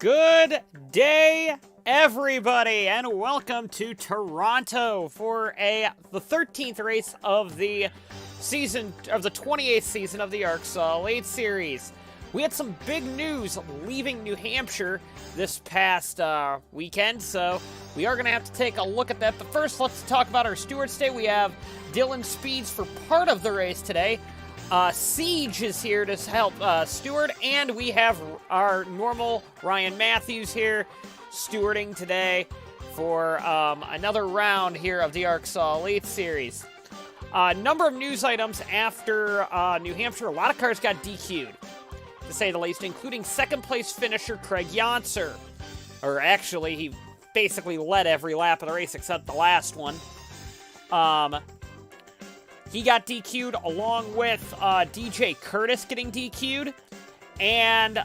Good day, everybody, and welcome to Toronto for the 13th race of the season of the 28th season of the ARCSOA Late Series. We had some big news leaving New Hampshire this past weekend, so we are going to have to take a look at that. But first, let's talk about our stewards today. We have Dylan Speeds for part of the race today. Siege is here to help steward, and we have our normal Ryan Matthews here stewarding today for another round here of the ARCSOA Elite Series. Number of news items after New Hampshire. A lot of cars got DQ'd, to say the least, including second-place finisher Craig Yonser. Or actually, he basically led every lap of the race except the last one. He got DQ'd along with DJ Curtis getting DQ'd and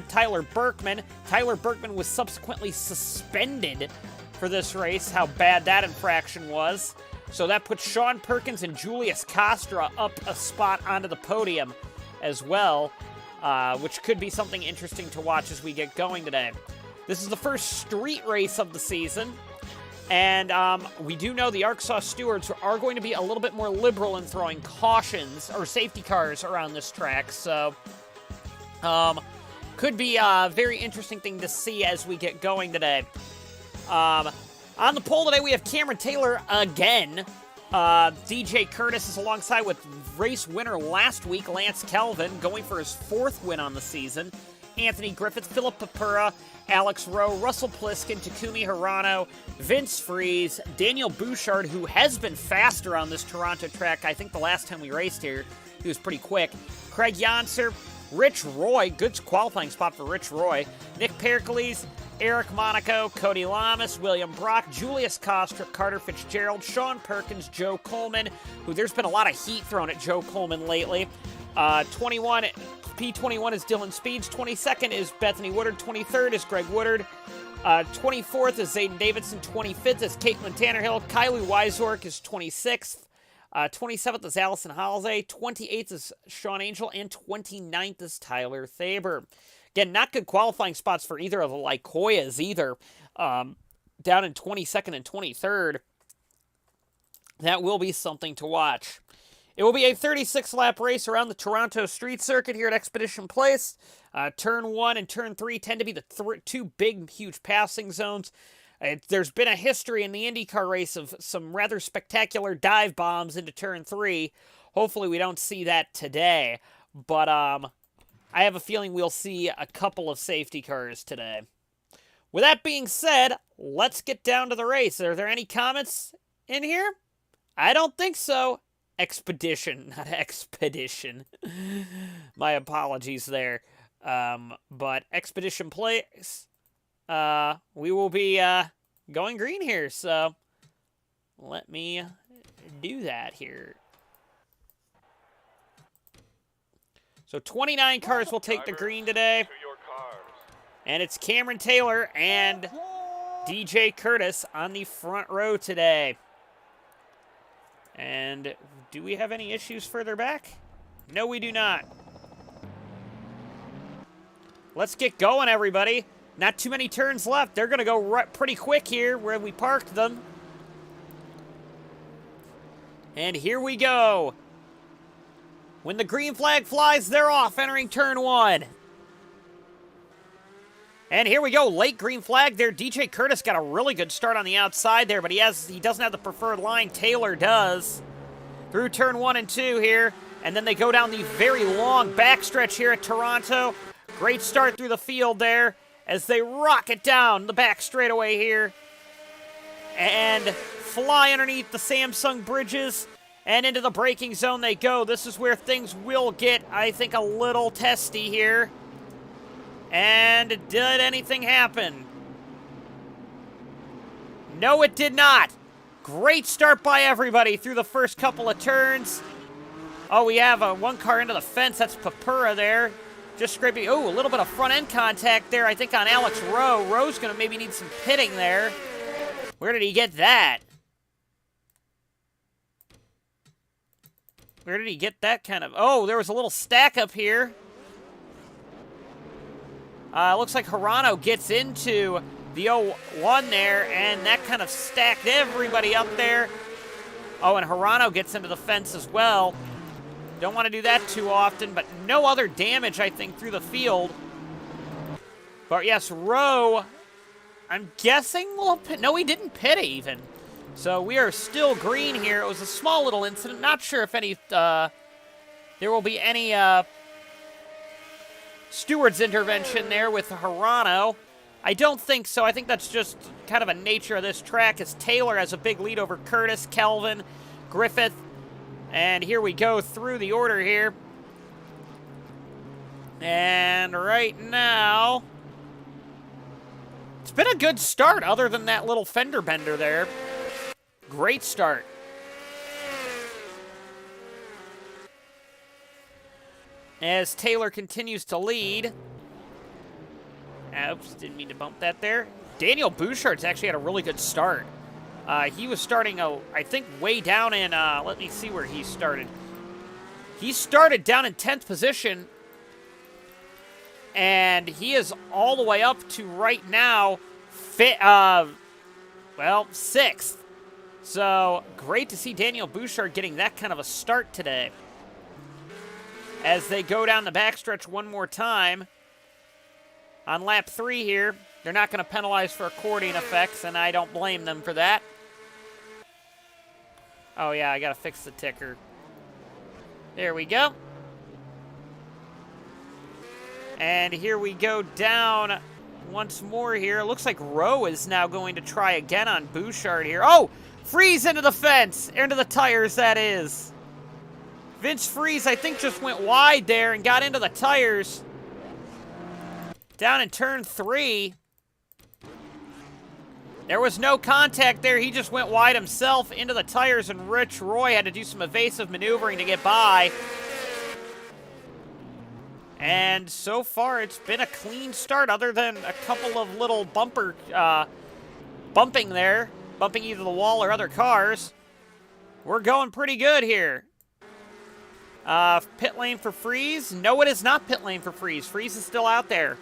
Tyler Berkman. Tyler Berkman was subsequently suspended for this race, how bad that infraction was. So that puts Sean Perkins and Julius Costra up a spot onto the podium as well, which could be something interesting to watch as we get going today. This is the first street race of the season. And we do know the ARCSOA stewards are going to be a little bit more liberal in throwing cautions or safety cars around this track. So could be a very interesting thing to see as we get going today. On the pole today, we have Cameron Taylor again. DJ Curtis is alongside with race winner last week, Lance Kelvin, going for his fourth win on the season. Anthony Griffith, Philip Papura, Alex Rowe, Russell Pliskin, Takumi Hirano, Vince Freeze, Daniel Bouchard, who has been faster on this Toronto track. I think the last time we raced here, he was pretty quick. Craig Yonser, Rich Roy, good qualifying spot for Rich Roy, Nick Pericles, Eric Monaco, Cody Lamas, William Brock, Julius Costra, Carter Fitzgerald, Sean Perkins, Joe Coleman, who there's been a lot of heat thrown at Joe Coleman lately. P21 is Dylan Speeds, 22nd is Bethany Woodard, 23rd is Greg Woodard, 24th is Zayden Davidson, 25th is Caitlin Tannerhill, Kylie Weisork is 26th, 27th is Allison Halsey, 28th is Sean Angel, and 29th is Tyler Thaber. Again, not good qualifying spots for either of the Lycoyas either, down in 22nd and 23rd. That will be something to watch. It will be a 36-lap race around the Toronto street circuit here at Expedition Place. Turn 1 and Turn 3 tend to be the two big, huge passing zones. There's been a history in the IndyCar race of some rather spectacular dive bombs into Turn 3. Hopefully we don't see that today, but I have a feeling we'll see a couple of safety cars today. With that being said, let's get down to the race. Are there any comments in here? I don't think so. Expedition, not expedition. My apologies there. But Expedition Place, we will be going green here, so let me do that here. So 29 cars will take the green today. And it's Cameron Taylor and DJ Curtis on the front row today. And do we have any issues further back? No, we do not. Let's get going, everybody. Not too many turns left. They're going to go pretty quick here where we parked them. And here we go. When the green flag flies, they're off, entering turn 1. And here we go, late green flag there. DJ Curtis got a really good start on the outside there, but he doesn't have the preferred line. Taylor does. Through turn 1 and 2 here, and then they go down the very long backstretch here at Toronto. Great start through the field there as they rocket down the back straightaway here and fly underneath the Samsung bridges and into the braking zone they go. This is where things will get, I think, a little testy here. And did anything happen? No, it did not. Great start by everybody through the first couple of turns. Oh, we have one car into the fence. That's Papura there. Just scraping. Oh, a little bit of front end contact there, I think, on Alex Rowe. Rowe's going to maybe need some pitting there. Where did he get that? Where did he get that kind of... Oh, there was a little stack up here. Looks like Hirano gets into the 01 there, and that kind of stacked everybody up there. Oh, and Hirano gets into the fence as well. Don't want to do that too often, but no other damage, I think, through the field. But yes, Rowe, I'm guessing will have pit. No, he didn't pit even. So we are still green here. It was a small little incident. Not sure if any, there will be any steward's intervention there with Hirano. I don't think so. I think that's just kind of a nature of this track, as Taylor has a big lead over Curtis, Kelvin, Griffith. And here we go through the order here. And right now, it's been a good start other than that little fender bender there. Great start. As Taylor continues to lead. Oops, didn't mean to bump that there. Daniel Bouchard's actually had a really good start. He was starting, I think, way down in, let me see where he started. He started down in 10th position, and he is all the way up to right now, 6th. So, great to see Daniel Bouchard getting that kind of a start today. As they go down the backstretch one more time. On lap 3 here, they're not going to penalize for accordion effects, and I don't blame them for that. Oh yeah, I got to fix the ticker. There we go. And here we go down once more here. It looks like Rowe is now going to try again on Bouchard here. Oh! Freeze into the fence! Into the tires, that is. Vince Freeze, I think, just went wide there and got into the tires. Down in turn 3. There was no contact there. He just went wide himself into the tires, and Rich Roy had to do some evasive maneuvering to get by. And so far, it's been a clean start other than a couple of little bumping there. Bumping either the wall or other cars. We're going pretty good here. Pit lane for Freeze. No, it is not pit lane for Freeze. Freeze is still out there.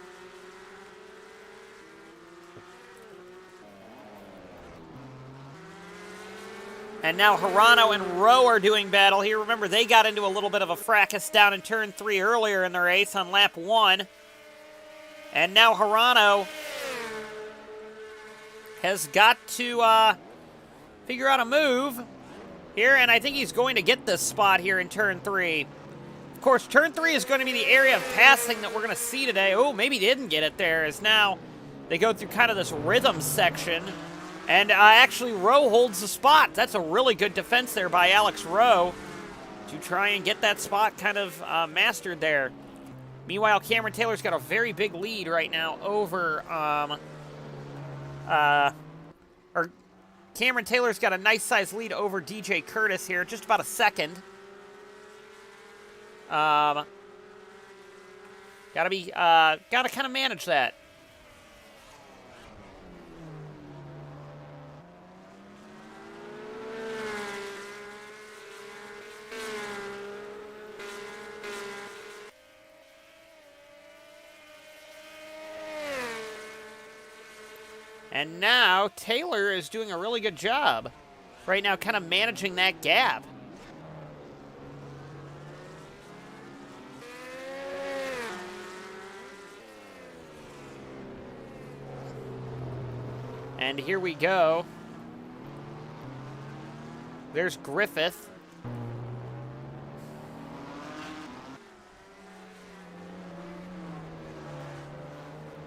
And now Hirano and Rowe are doing battle here. Remember, they got into a little bit of a fracas down in turn 3 earlier in the race on lap 1. And now Hirano has got to figure out a move here, and I think he's going to get this spot here in turn 3. Of course, turn 3 is going to be the area of passing that we're going to see today. Oh, maybe he didn't get it there, as now they go through kind of this rhythm section. And actually, Rowe holds the spot. That's a really good defense there by Alex Rowe to try and get that spot kind of mastered there. Meanwhile, Cameron Taylor's got a very big lead right now over, Cameron Taylor's got a nice-sized lead over DJ Curtis here, just about a second. Gotta kind of manage that. And now Taylor is doing a really good job right now, kind of managing that gap. And here we go. There's Griffith.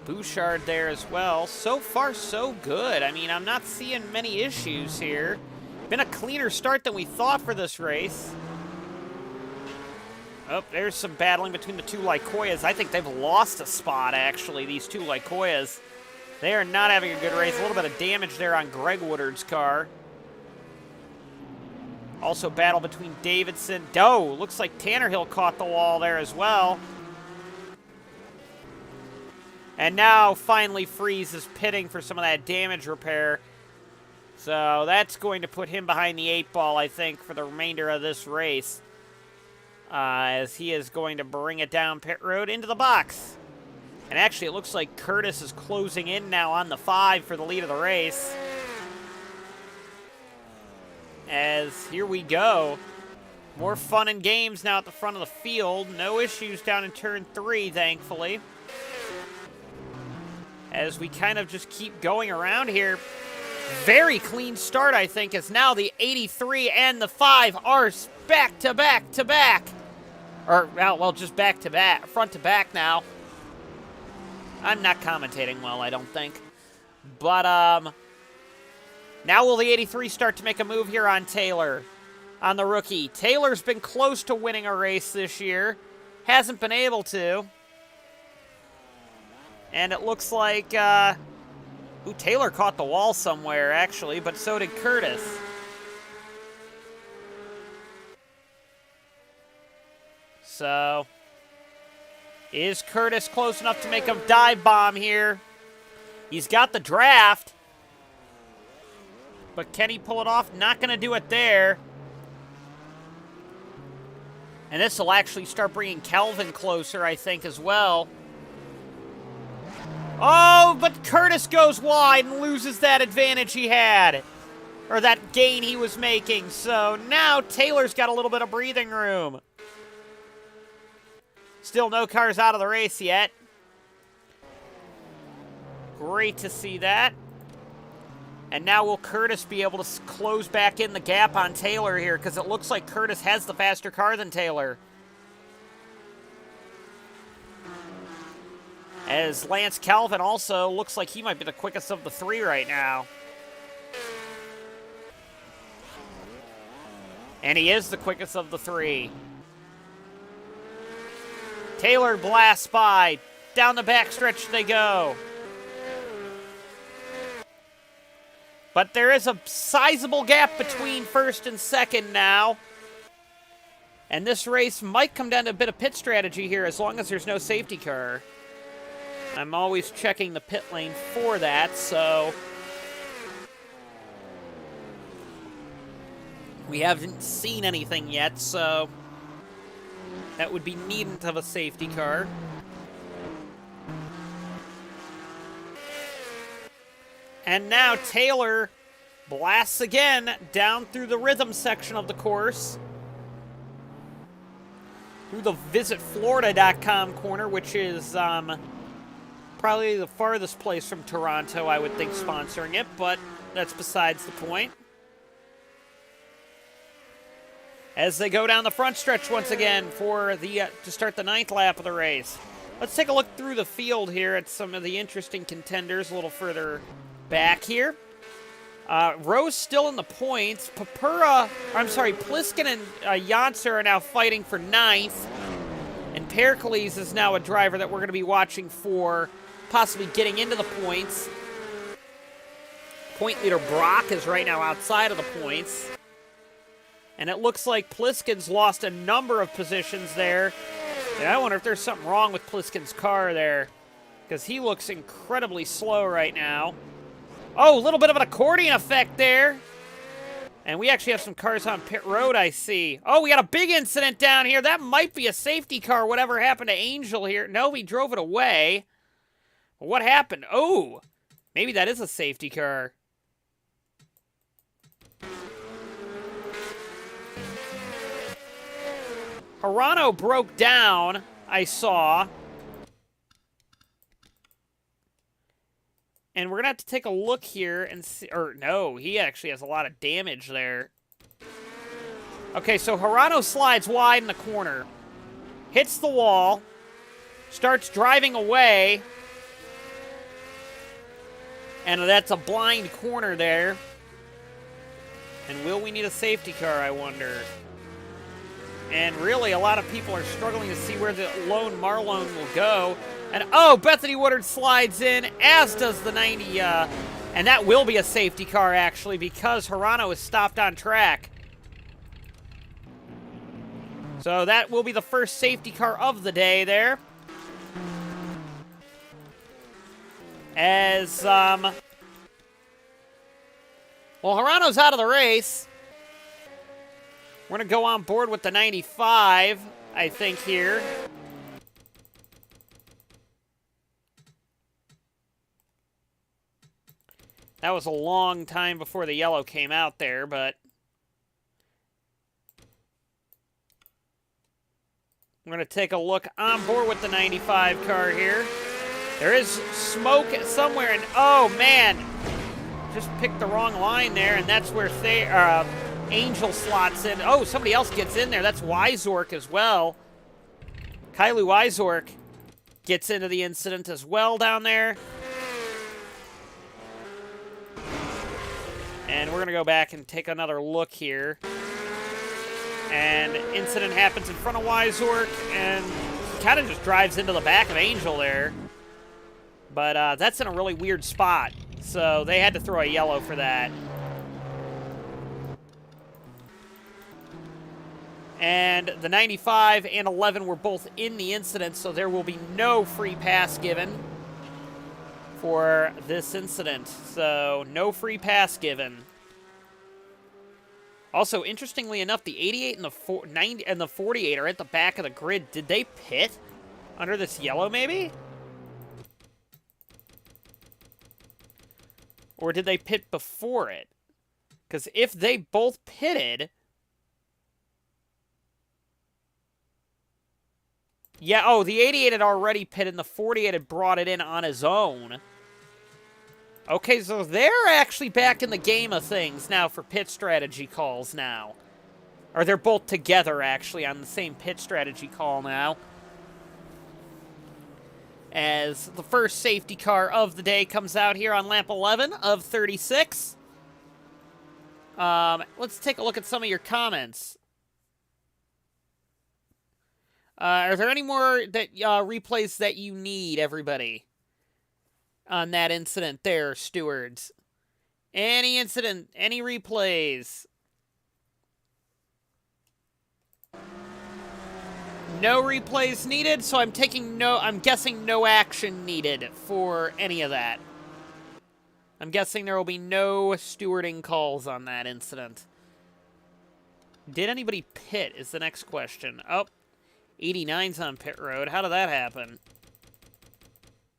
Bouchard there as well. So far, so good. I mean, I'm not seeing many issues here. Been a cleaner start than we thought for this race. Oh, there's some battling between the two Lycoyas. I think they've lost a spot, actually, these two Lycoyas. They are not having a good race. A little bit of damage there on Greg Woodard's car. Also battle between Davidson. Doe, looks like Tannerhill caught the wall there as well. And now, finally, Freeze is pitting for some of that damage repair. So that's going to put him behind the 8-ball, I think, for the remainder of this race. As he is going to bring it down pit road into the box. And actually, it looks like Curtis is closing in now on the 5 for the lead of the race. As here we go. More fun and games now at the front of the field. No issues down in turn 3, thankfully. As we kind of just keep going around here. Very clean start, I think, as now the 83 and the 5 are back to back to back. Or, well, just back to back, front to back now. I'm not commentating well, I don't think. But, now will the 83 start to make a move here on Taylor, on the rookie. Taylor's been close to winning a race this year. Hasn't been able to. And it looks like, Taylor caught the wall somewhere, actually, but so did Curtis. So, is Curtis close enough to make a dive bomb here? He's got the draft. But can he pull it off? Not going to do it there. And this will actually start bringing Calvin closer, I think, as well. Oh, but Curtis goes wide and loses that advantage he had. Or that gain he was making. So now Taylor's got a little bit of breathing room. Still no cars out of the race yet. Great to see that. And now will Curtis be able to close back in the gap on Taylor here, because it looks like Curtis has the faster car than Taylor. As Lance Calvin also looks like he might be the quickest of the 3 right now. And he is the quickest of the 3. Taylor blasts by. Down the backstretch they go. But there is a sizable gap between first and second now. And this race might come down to a bit of pit strategy here as long as there's no safety car. I'm always checking the pit lane for that, so we haven't seen anything yet, so that would be needn't of a safety car. And now Taylor blasts again down through the rhythm section of the course. Through the visitflorida.com corner, which is probably the farthest place from Toronto, I would think, sponsoring it, but that's besides the point. As they go down the front stretch once again for the to start the 9th lap of the race. Let's take a look through the field here at some of the interesting contenders a little further back here. Rose still in the points. Pliskin and Janser are now fighting for 9th. And Pericles is now a driver that we're going to be watching for possibly getting into the points. Point leader Brock is right now outside of the points. And it looks like Pliskin's lost a number of positions there. And I wonder if there's something wrong with Pliskin's car there, because he looks incredibly slow right now. Oh, a little bit of an accordion effect there. And we actually have some cars on pit road, I see. Oh, we got a big incident down here. That might be a safety car, whatever happened to Angel here. No, he drove it away. What happened? Oh, maybe that is a safety car. Hirano broke down, I saw. And we're going to have to take a look here and see. Or, no, he actually has a lot of damage there. Okay, so Hirano slides wide in the corner. Hits the wall. Starts driving away. And that's a blind corner there. And will we need a safety car, I wonder? And really, a lot of people are struggling to see where the lone Marlone will go. And, oh, Bethany Woodard slides in, as does the 90. And that will be a safety car, actually, because Hirano is stopped on track. So that will be the first safety car of the day there. As, well, Hirano's out of the race. We're going to go on board with the 95, I think, here. That was a long time before the yellow came out there, but we're going to take a look on board with the 95 car here. There is smoke somewhere, and oh man, just picked the wrong line there, and that's where Angel slots in. Oh, somebody else gets in there. That's Wyzork as well. Kylie Wyzork gets into the incident as well down there. And we're going to go back and take another look here. And incident happens in front of Wyzork, and he kind of just drives into the back of Angel there. But that's in a really weird spot, so they had to throw a yellow for that. And the 95 and 11 were both in the incident, so there will be no free pass given for this incident. So, no free pass given. Also, interestingly enough, the 88 and the 90 and the 48 are at the back of the grid. Did they pit under this yellow, maybe? Or did they pit before it? Because if they both pitted... Yeah, oh, the 88 had already pitted, and the 48 had brought it in on his own. Okay, so they're actually back in the game of things now for pit strategy calls now. Or they're both together, actually, on the same pit strategy call now. As the first safety car of the day comes out here on lap 11 of 36. Let's take a look at some of your comments. Are there any more replays that you need, everybody, on that incident there, stewards? Any incident, any replays? No replays needed, so I'm guessing no action needed for any of that. I'm guessing there will be no stewarding calls on that incident. Did anybody pit is the next question. Oh, 89's on pit road. How did that happen?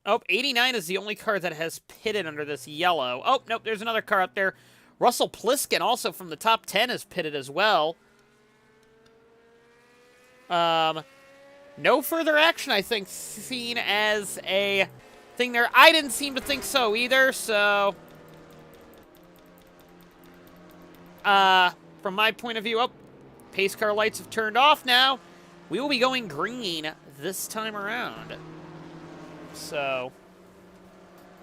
Oh, 89 is the only car that has pitted under this yellow. Oh, nope, there's another car up there. Russell Pliskin, also from the top 10, has pitted as well. No further action, I think, seen as a thing there. I didn't seem to think so either, so... from my point of view, oh, pace car lights have turned off now. We will be going green this time around. So,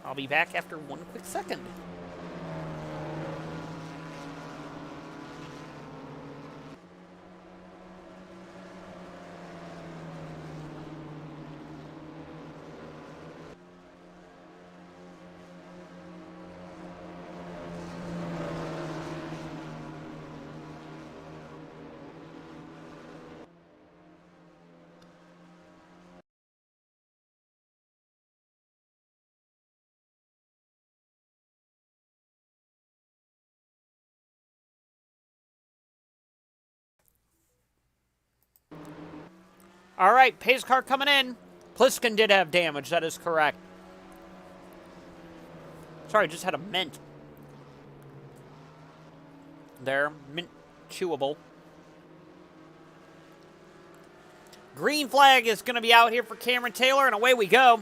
I'll be back after one quick second. All right, pace car coming in. Pliskin did have damage, that is correct. Sorry, just had a mint. There, mint chewable. Green flag is going to be out here for Cameron Taylor, and away we go.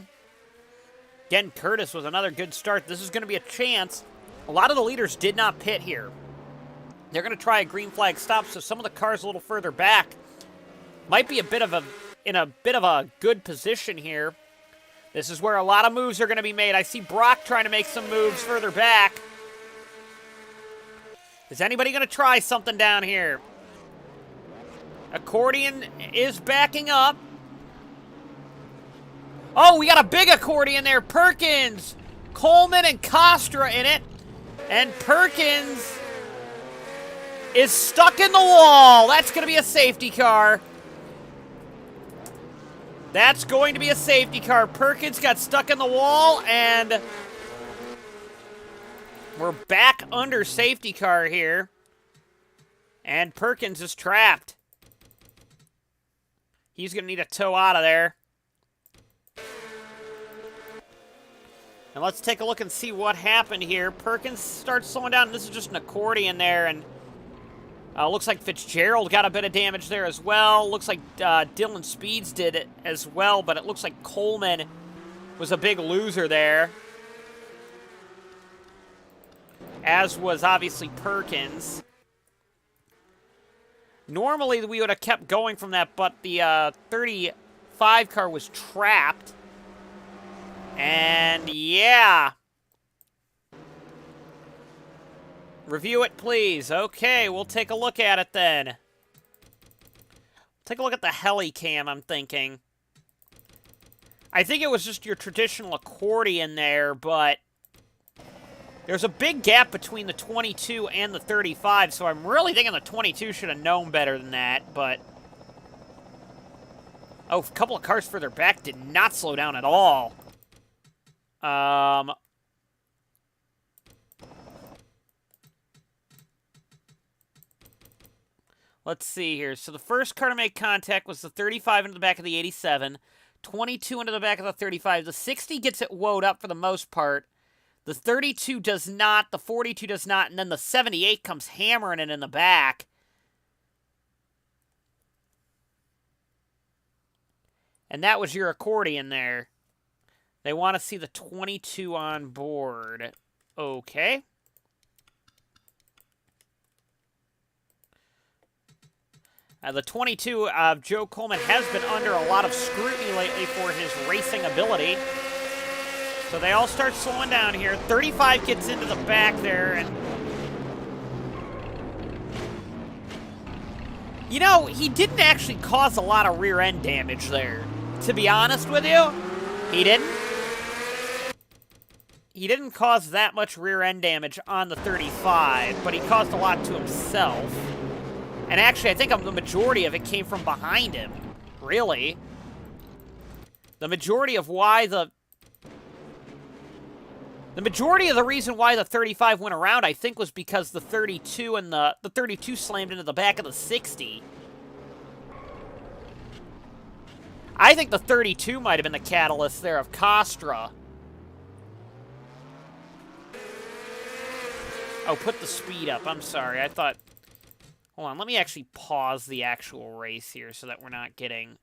Again, Curtis with another good start. This is going to be a chance. A lot of the leaders did not pit here. They're going to try a green flag stop, so some of the cars a little further back might be in a bit of a good position here. This is where a lot of moves are going to be made. I see Brock trying to make some moves further back. Is anybody going to try something down here? Accordion is backing up. Oh, we got a big accordion there. Perkins, Coleman, and Costra in it. And Perkins is stuck in the wall. That's going to be a safety car. That's going to be a safety car. Perkins got stuck in the wall, and we're back under safety car here. And Perkins is trapped. He's going to need a tow out of there. And let's take a look and see what happened here. Perkins starts slowing down. This is just an accordion there, and looks like Fitzgerald got a bit of damage there as well. Looks like Dylan Speeds did it as well, but it looks like Coleman was a big loser there. As was obviously Perkins. Normally we would have kept going from that, but the 35 car was trapped. And yeah. Review it, please. Okay, we'll take a look at it then. Take a look at the heli cam, I'm thinking. I think it was just your traditional accordion there, but there's a big gap between the 22 and the 35, so I'm really thinking the 22 should have known better than that, but... Oh, a couple of cars further back did not slow down at all. Let's see here. So the first car to make contact was the 35 into the back of the 87, 22 into the back of the 35. The 60 gets it woed up for the most part. The 32 does not, the 42 does not, and then the 78 comes hammering it in the back. And that was your accordion there. They want to see the 22 on board. Okay. The 22 of Joe Coleman has been under a lot of scrutiny lately for his racing ability. So they all start slowing down here. 35 gets into the back there, and... You know, he didn't actually cause a lot of rear-end damage there. To be honest with you, he didn't. He didn't cause that much rear-end damage on the 35, but he caused a lot to himself. And actually, I think the majority of it came from behind him. Really. The majority of why the majority of the reason why the 35 went around, I think, was because the 32 and the 32 slammed into the back of the 60. I think the 32 might have been the catalyst there of Costra. Oh, put the speed up. I'm sorry. I thought... Hold on. Let me actually pause the actual race here so that we're not getting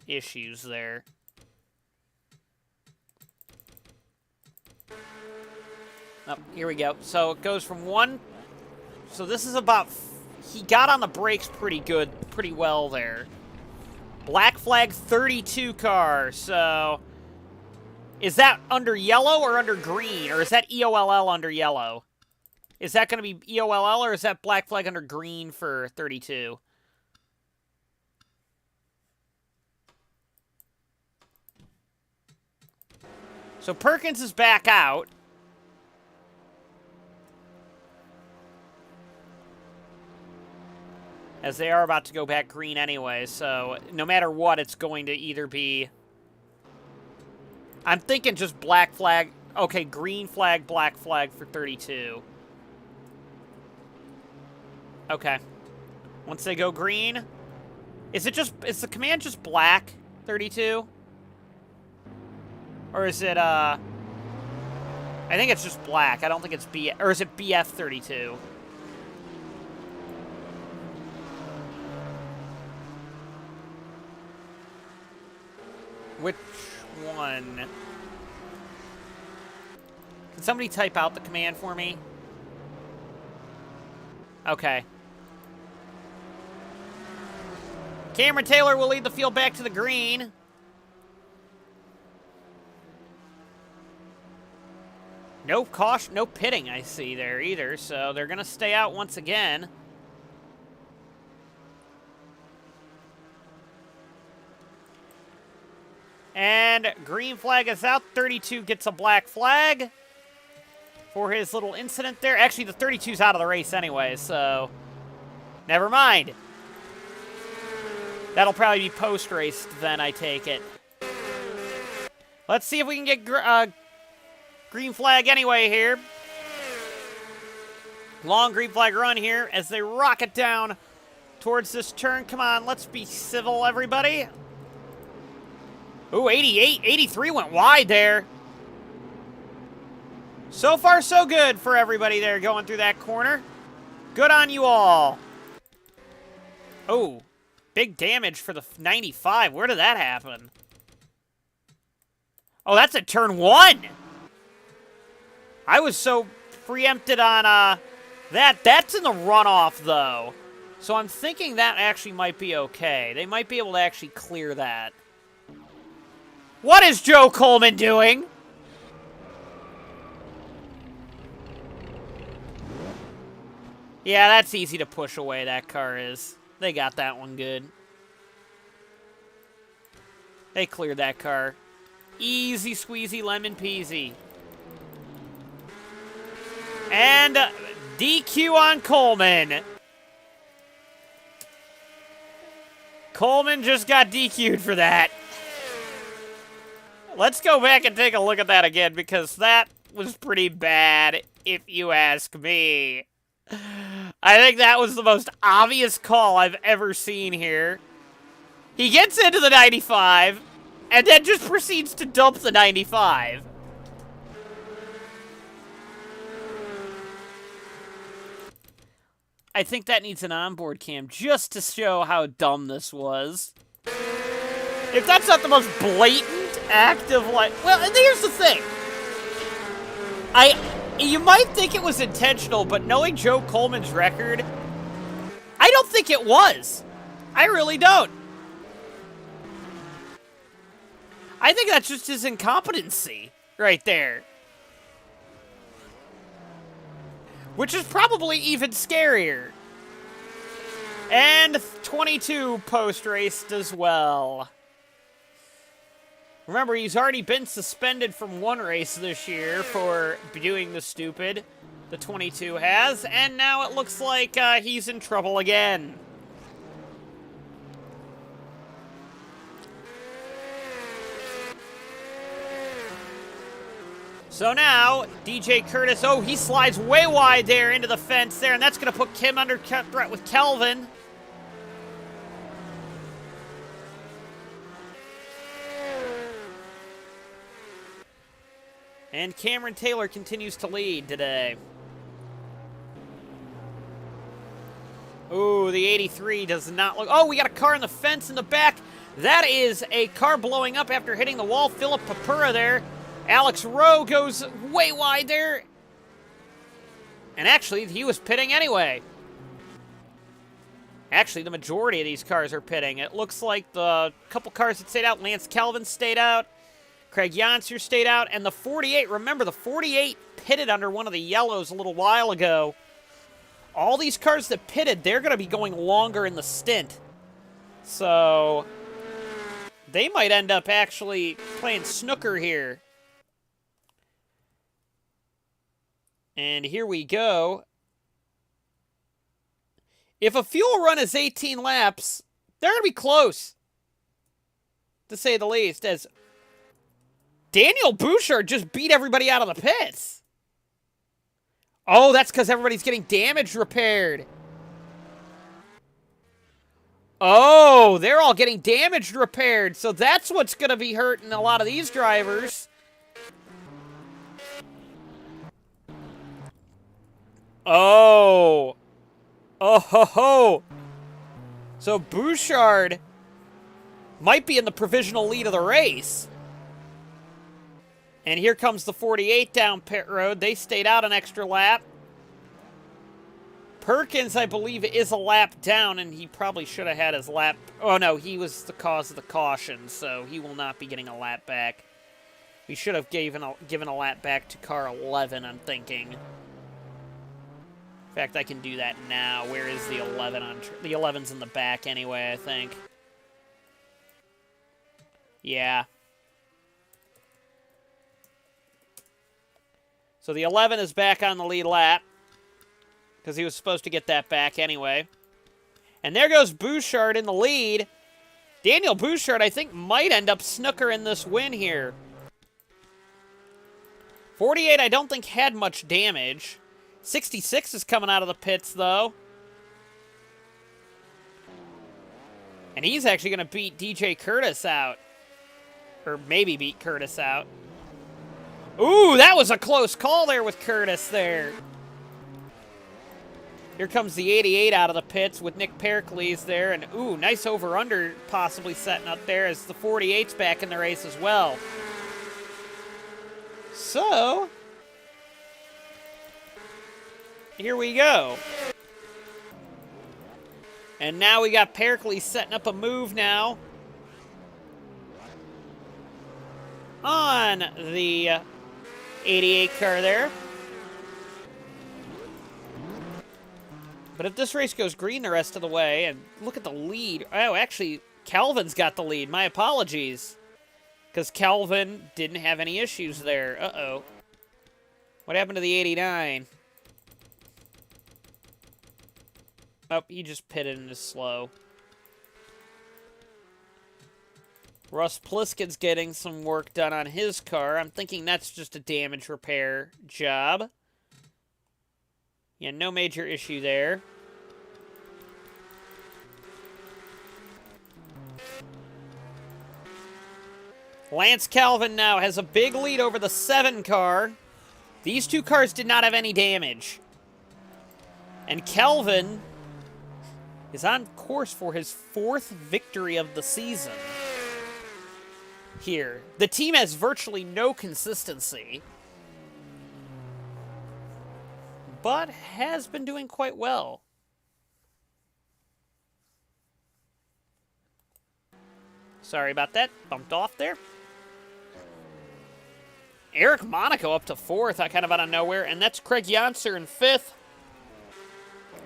issues there. Oh, here we go. So it goes from one... So this is about... He got on the brakes pretty well there. Black flag 32 car. So... Is that under yellow or under green? Or is that EOLL under yellow? Is that going to be EOLL, or is that black flag under green for 32? So Perkins is back out. As they are about to go back green anyway, so no matter what, it's going to either be... I'm thinking just black flag. Okay, green flag, black flag for 32. Okay. Once they go green, is the command just black 32? Or is it I think it's just black. I don't think it's B, or is it BF 32? Which one? Can somebody type out the command for me? Okay. Cameron Taylor will lead the field back to the green. No caution, no pitting I see there either, so they're going to stay out once again. And green flag is out. 32 gets a black flag for his little incident there. Actually, the 32's out of the race anyway, so never mind. That'll probably be post-race then, I take it. Let's see if we can get green flag anyway here. Long green flag run here as they rocket down towards this turn. Come on, let's be civil, everybody. Ooh, 88, 83 went wide there. So far, so good for everybody there going through that corner. Good on you all. Oh, big damage for the 95. Where did that happen? Oh, that's at turn 1. I was so preempted on that. That's in the runoff, though. So I'm thinking that actually might be okay. They might be able to actually clear that. What is Joe Coleman doing? Yeah, that's easy to push away, that car is. They got that one good. They cleared that car. Easy squeezy lemon peasy. And DQ on Coleman. Coleman just got DQ'd for that. Let's go back and take a look at that again, because that was pretty bad, if you ask me. I think that was the most obvious call I've ever seen here. He gets into the 95, and then just proceeds to dump the 95. I think that needs an onboard cam just to show how dumb this was. If that's not the most blatant act of like... Well, and here's the thing. You might think it was intentional, but knowing Joe Coleman's record, I don't think it was. I really don't. I think that's just his incompetency right there. Which is probably even scarier. And 22 post-raced as well. Remember, he's already been suspended from one race this year for doing the stupid. The 22 has. And now it looks like he's in trouble again. So now, DJ Curtis, oh, he slides way wide there into the fence there, and that's going to put Kim under threat with Kelvin. And Cameron Taylor continues to lead today. Ooh, the 83 does not look... Oh, we got a car in the fence in the back. That is a car blowing up after hitting the wall. Philip Papura there. Alex Rowe goes way wide there. And actually, he was pitting anyway. Actually, the majority of these cars are pitting. It looks like the couple cars that stayed out, Lance Kelvin stayed out. Craig Janser stayed out. And the 48, remember, the 48 pitted under one of the yellows a little while ago. All these cars that pitted, they're going to be going longer in the stint. So, they might end up actually playing snooker here. And here we go. If a fuel run is 18 laps, they're going to be close, to say the least, as Daniel Bouchard just beat everybody out of the pits. Oh, that's because everybody's getting damage repaired. Oh, they're all getting damage repaired, so that's what's going to be hurting a lot of these drivers. Oh. Oh, ho, ho. So Bouchard might be in the provisional lead of the race. And here comes the 48 down pit road. They stayed out an extra lap. Perkins, I believe, is a lap down, and he probably should have had his lap. Oh, no, he was the cause of the caution, so he will not be getting a lap back. We should have given a lap back to car 11, I'm thinking. In fact, I can do that now. Where is the 11 on... The 11's in the back anyway, I think. Yeah. So the 11 is back on the lead lap. Because he was supposed to get that back anyway. And there goes Bouchard in the lead. Daniel Bouchard, I think, might end up snooker in this win here. 48, I don't think, had much damage. 66 is coming out of the pits, though. And he's actually going to beat DJ Curtis out. Or maybe beat Curtis out. Ooh, that was a close call there with Curtis there. Here comes the 88 out of the pits with Nick Pericles there. And, ooh, nice over-under possibly setting up there as the 48's back in the race as well. So, here we go. And now we got Pericles setting up a move now on the 88 car there. But if this race goes green the rest of the way, and look at the lead. Oh, actually, Calvin's got the lead. My apologies. Because Calvin didn't have any issues there. Uh-oh. What happened to the 89? Oh, he just pitted and is slow. Russ Pliskin's getting some work done on his car. I'm thinking that's just a damage repair job. Yeah, no major issue there. Lance Calvin now has a big lead over the 7 car. These two cars did not have any damage. And Calvin is on course for his 4th victory of the season. Here. The team has virtually no consistency, but has been doing quite well. Sorry about that. Bumped off there. Eric Monaco up to 4th, kind of out of nowhere, and that's Craig Yonser in 5th.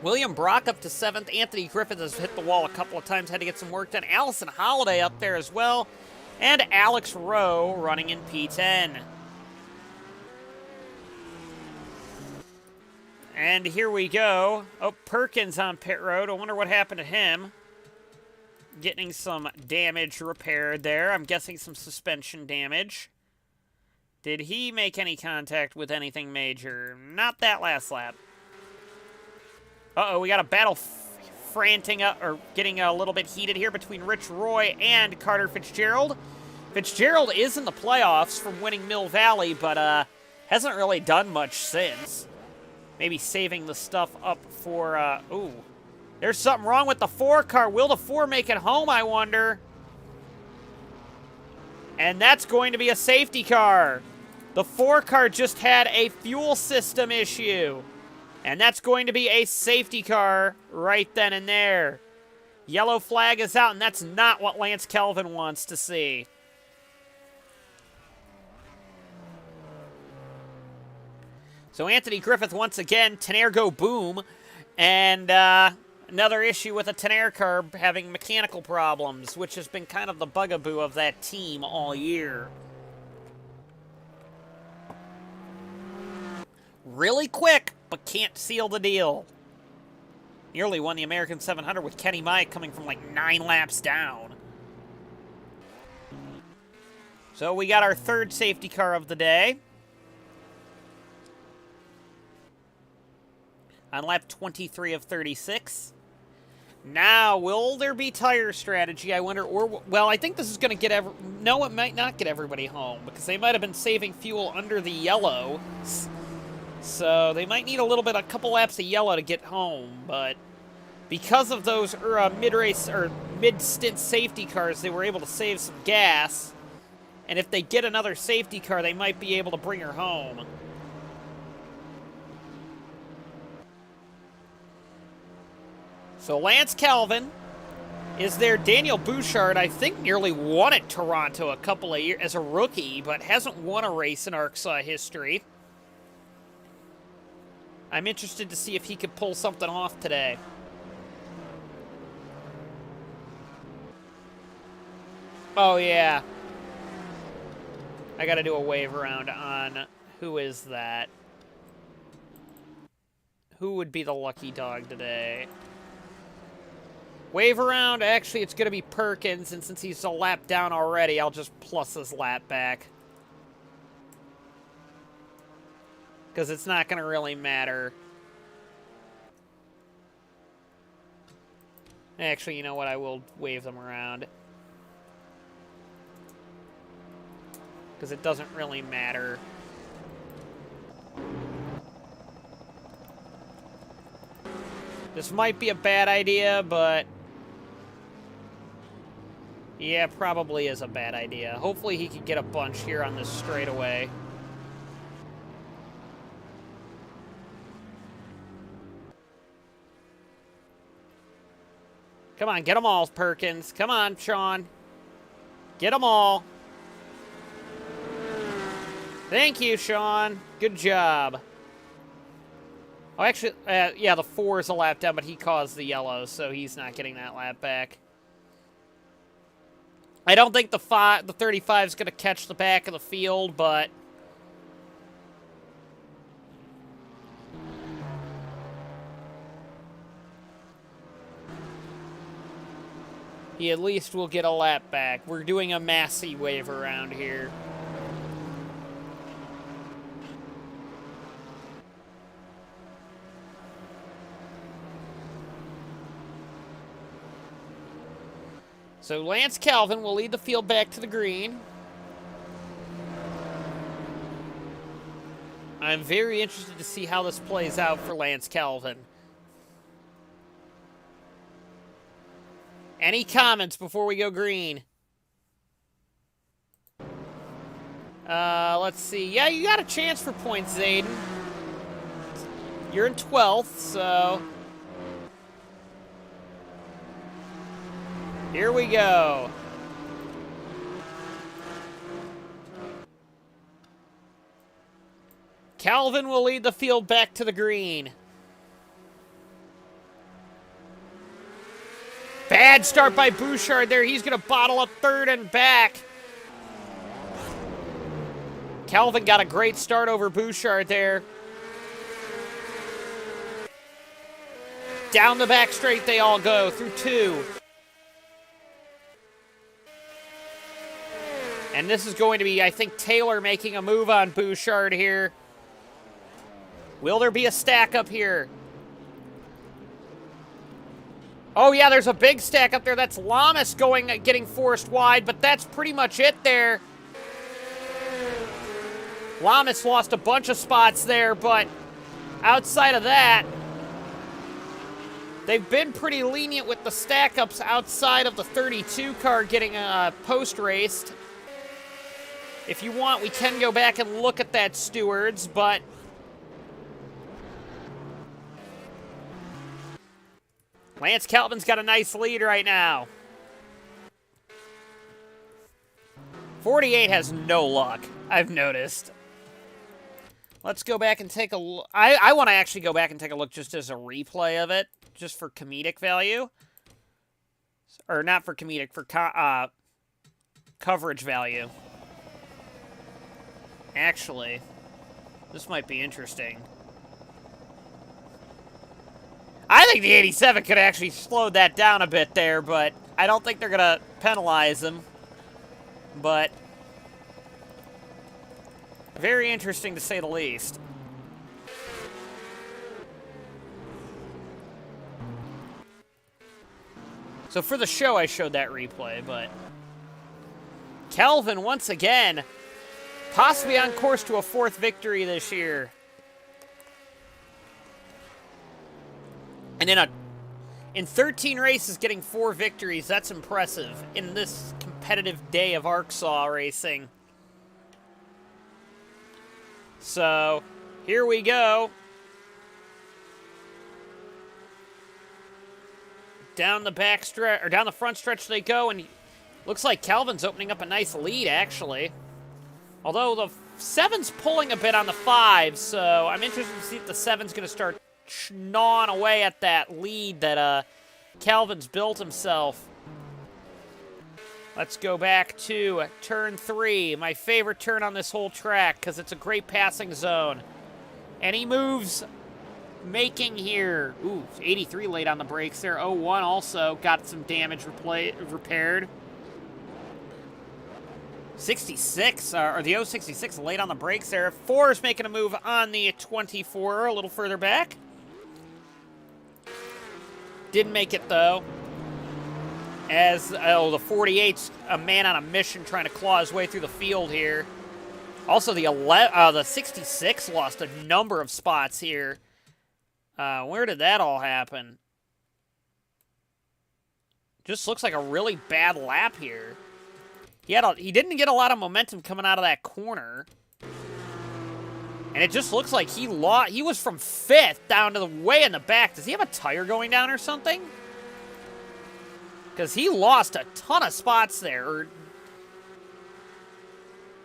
William Brock up to 7th. Anthony Griffith has hit the wall a couple of times, had to get some work done. Allison Holiday up there as well. And Alex Rowe running in P10. And here we go. Oh, Perkins on pit road. I wonder what happened to him. Getting some damage repaired there. I'm guessing some suspension damage. Did he make any contact with anything major? Not that last lap. Uh-oh, we got a battle franting up, or getting a little bit heated here between Rich Roy and Carter Fitzgerald. Fitzgerald is in the playoffs from winning Mill Valley, but hasn't really done much since. Maybe saving the stuff up for, ooh. There's something wrong with the 4 car. Will the 4 make it home, I wonder? And that's going to be a safety car. The 4 car just had a fuel system issue. And that's going to be a safety car right then and there. Yellow flag is out, and that's not what Lance Kelvin wants to see. So Anthony Griffith once again, Tenaire go boom. And another issue with a Tenaire car having mechanical problems, which has been kind of the bugaboo of that team all year. Really quick, but can't seal the deal. Nearly won the American 700 with Kenny Mike coming from like 9 laps down. So we got our 3rd safety car of the day. On lap 23 of 36. Now, will there be tire strategy, I wonder? Or, well, I think this is going to get no, it might not get everybody home, because they might have been saving fuel under the yellow. So they might need a couple laps of yellow to get home, but because of those mid-race or mid-stint safety cars, they were able to save some gas. And if they get another safety car, they might be able to bring her home. So Lance Calvin is there. Daniel Bouchard, I think, nearly won at Toronto a couple of years as a rookie, but hasn't won a race in ARCSOA history. I'm interested to see if he could pull something off today. Oh, yeah. I got to do a wave around on who is that. Who would be the lucky dog today? Wave around. Actually, it's going to be Perkins, and since he's a lap down already, I'll just plus his lap back. Because it's not going to really matter. Actually, you know what? I will wave them around. Because it doesn't really matter. This might be a bad idea, but... yeah, probably is a bad idea. Hopefully he can get a bunch here on this straightaway. Come on, get them all, Perkins. Come on, Sean. Get them all. Thank you, Sean. Good job. Oh, actually, yeah, the 4 is a lap down, but he caused the yellow, so he's not getting that lap back. I don't think the 35 is going to catch the back of the field, but... he at least will get a lap back. We're doing a Massey wave around here. So Lance Calvin will lead the field back to the green. I'm very interested to see how this plays out for Lance Calvin. Any comments before we go green? Let's see. Yeah, you got a chance for points, Zayden. You're in 12th, so... here we go. Calvin will lead the field back to the green. Bad start by Bouchard there. He's going to bottle up third and back. Calvin got a great start over Bouchard there. Down the back straight they all go through 2. And this is going to be, I think, Taylor making a move on Bouchard here. Will there be a stack up here? Oh, yeah, there's a big stack up there. That's Lamas getting forced wide, but that's pretty much it there. Lamas lost a bunch of spots there, but outside of that, they've been pretty lenient with the stack-ups outside of the 32 car getting post-raced. If you want, we can go back and look at that, stewards, but... Lance Calvin's got a nice lead right now. 48 has no luck, I've noticed. Let's go back and take a look. I want to actually go back and take a look just as a replay of it, just for comedic value. Or not for comedic, for coverage value. Actually, this might be interesting. I think the 87 could actually slow that down a bit there, but I don't think they're going to penalize him. But very interesting to say the least. So for the show, I showed that replay, but Calvin, once again, possibly on course to a 4th victory this year. And in 13 races, getting 4 victories, that's impressive in this competitive day of ARCSOA racing. So, here we go. Down the back stretch, or down the front stretch they go, and looks like Calvin's opening up a nice lead, actually. Although the 7's pulling a bit on the 5, so I'm interested to see if the 7's going to start gnawing away at that lead that Calvin's built himself. Let's go back to turn 3, my favorite turn on this whole track because it's a great passing zone. Any moves making here? Ooh, 83 late on the brakes there. 01 also got some damage repaired. 66, or the 066 late on the brakes there. 4 is making a move on the 24 a little further back. Didn't make it, though. As, the 48's a man on a mission trying to claw his way through the field here. Also, the 66 lost a number of spots here. Where did that all happen? Just looks like a really bad lap here. He didn't get a lot of momentum coming out of that corner. And it just looks like he was from 5th down to the way in the back. Does he have a tire going down or something? Because he lost a ton of spots there.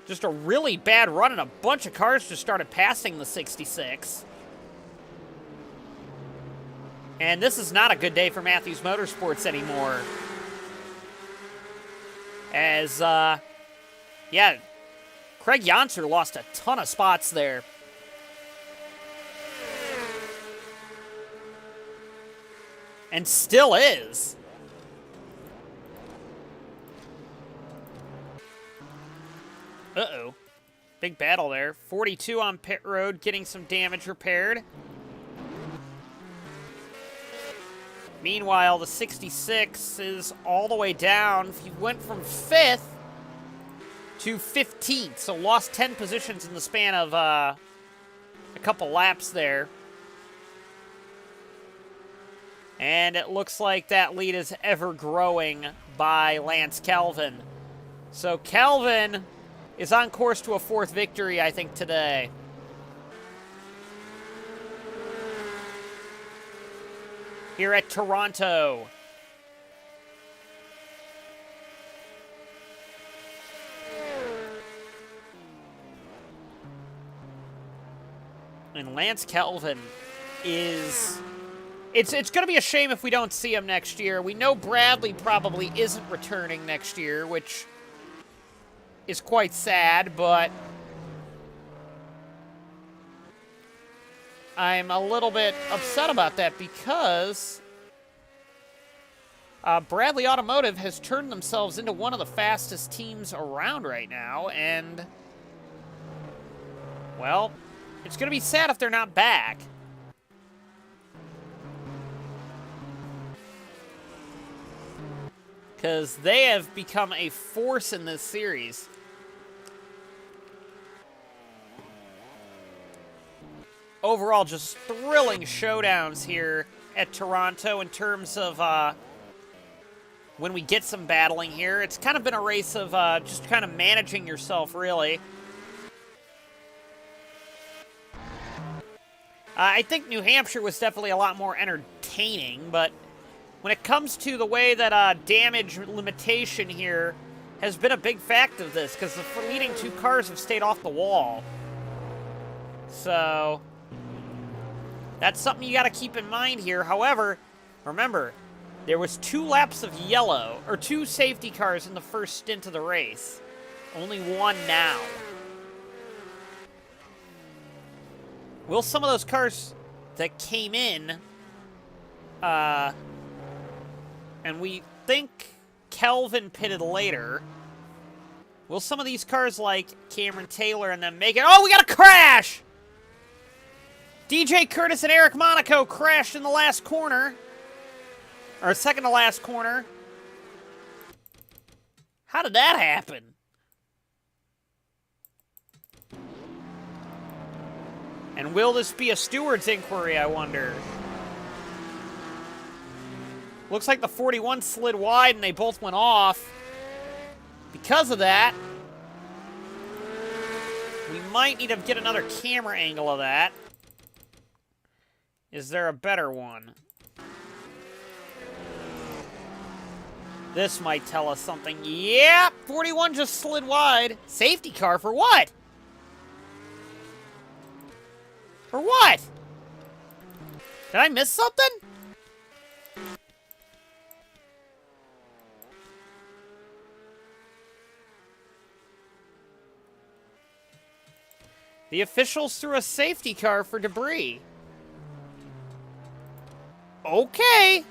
Just a really bad run, and a bunch of cars just started passing the 66. And this is not a good day for Matthews Motorsports anymore. As, yeah, Craig Yonser lost a ton of spots there. And still is. Uh-oh. Big battle there. 42 on pit road, getting some damage repaired. Meanwhile, the 66 is all the way down. He went from 5th to 15th, so lost 10 positions in the span of a couple laps there. And it looks like that lead is ever growing by Lance Calvin. So Calvin is on course to a 4th victory, I think, today. Here at Toronto. And Lance Calvin is... It's going to be a shame if we don't see him next year. We know Bradley probably isn't returning next year, which is quite sad, but I'm a little bit upset about that because Bradley Automotive has turned themselves into one of the fastest teams around right now, and, well, it's going to be sad if they're not back. Because they have become a force in this series. Overall, just thrilling showdowns here at Toronto in terms of when we get some battling here. It's kind of been a race of just kind of managing yourself, really. I think New Hampshire was definitely a lot more entertaining, but when it comes to the way that damage limitation here has been a big fact of this, because the leading 2 cars have stayed off the wall. So that's something you got to keep in mind here. However, remember, there was 2 laps of yellow, or 2 safety cars in the first stint of the race. Only 1 now. Will some of those cars that came in, and we think Kelvin pitted later, will some of these cars like Cameron Taylor and them make it? Oh, we got a crash! DJ Curtis and Eric Monaco crashed in the last corner. Or second to last corner. How did that happen? And will this be a steward's inquiry, I wonder? Looks like the 41 slid wide and they both went off. Because of that, we might need to get another camera angle of that. Is there a better one? This might tell us something. Yeah, 41 just slid wide. Safety car for what? For what? Did I miss something? The officials threw a safety car for debris. Okay.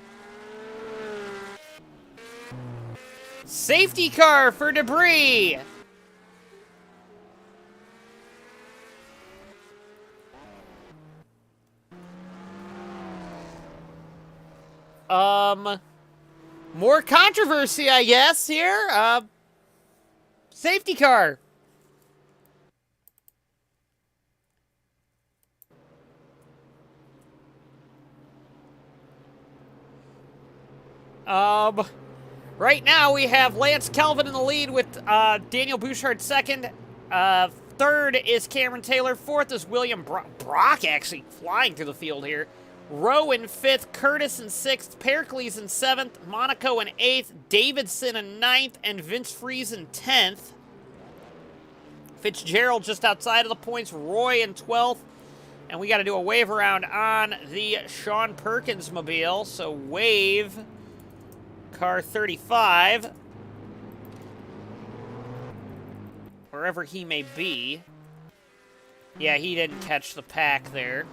Safety car for debris. More controversy, I guess, here. Safety car. Right now, we have Lance Kelvin in the lead with Daniel Bouchard second. Third is Cameron Taylor. Fourth is William Brock, actually flying through the field here. Rowe in fifth. Curtis in sixth. Pericles in seventh. Monaco in eighth. Davidson in ninth. And Vince Freeze in 10th. Fitzgerald just outside of the points. Roy in 12th. And we got to do a wave around on the Sean Perkins mobile. So wave car 35. Wherever he may be. Yeah, he didn't catch the pack there.